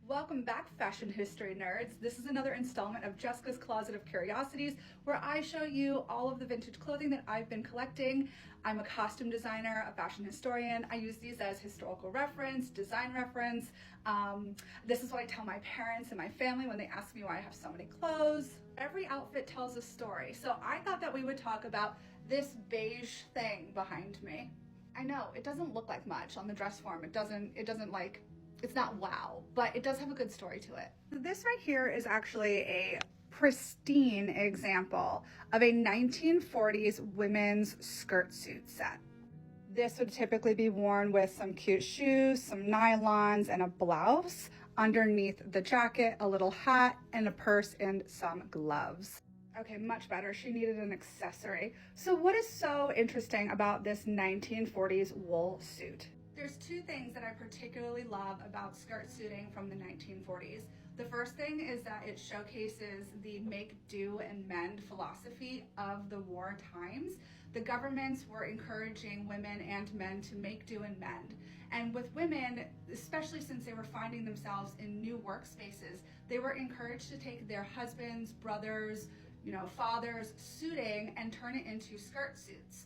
Welcome back, fashion history nerds. This is another installment of Jessica's Closet of Curiosities, where I show you all of the vintage clothing that I've been collecting. I'm a costume designer, a fashion historian. I use these as historical reference, design reference. This is what I tell my parents and my family when they ask me why I have so many clothes. Every outfit tells a story, so I thought that we would talk about this beige thing behind me. I know, it doesn't look like much on the dress form. It's not wow, but it does have a good story to it. This right here is actually a pristine example of a 1940s women's skirt suit set. This would typically be worn with some cute shoes, some nylons, and a blouse. Underneath the jacket, a little hat, and a purse, and some gloves. Okay, much better. She needed an accessory. So what is so interesting about this 1940s wool suit? There's two things that I particularly love about skirt suiting from the 1940s. The first thing is that it showcases the make do and mend philosophy of the war times. The governments were encouraging women and men to make do and mend. And with women, especially since they were finding themselves in new workspaces, they were encouraged to take their husbands, brothers, fathers' suiting and turn it into skirt suits.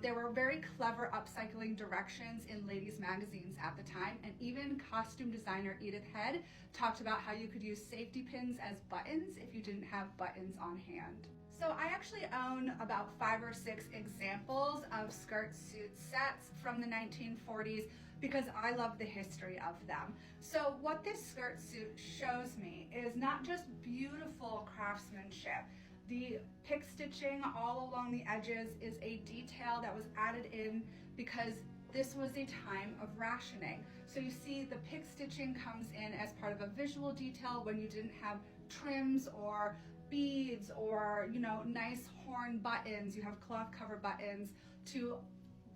There were very clever upcycling directions in ladies' magazines at the time, and even costume designer Edith Head talked about how you could use safety pins as buttons if you didn't have buttons on hand. So I actually own about 5 or 6 examples of skirt suit sets from the 1940s because I love the history of them. So what this skirt suit shows me is not just beautiful craftsmanship. The pick stitching all along the edges is a detail that was added in because this was a time of rationing. So you see the pick stitching comes in as part of a visual detail when you didn't have trims or beads or nice horn buttons. You have cloth cover buttons to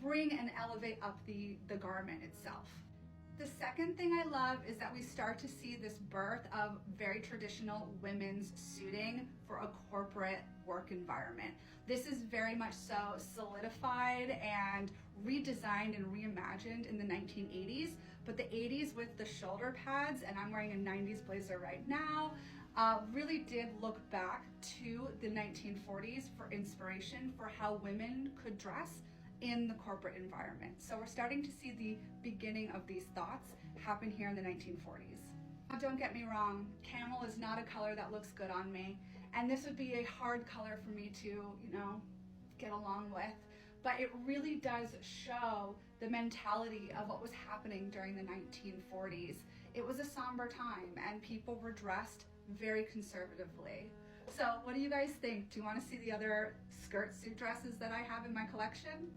bring and elevate up the garment itself. The second thing I love is that we start to see this birth of very traditional women's suiting for a corporate work environment. This is very much so solidified and redesigned and reimagined in the 1980s, but the 80s with the shoulder pads, and I'm wearing a 90s blazer right now, really did look back to the 1940s for inspiration for how women could dress in the corporate environment. So we're starting to see the beginning of these thoughts happen here in the 1940s. Now, don't get me wrong, camel is not a color that looks good on me, and this would be a hard color for me to, get along with, but it really does show the mentality of what was happening during the 1940s. It was a somber time, and people were dressed very conservatively. So what do you guys think? Do you want to see the other skirt suit dresses that I have in my collection?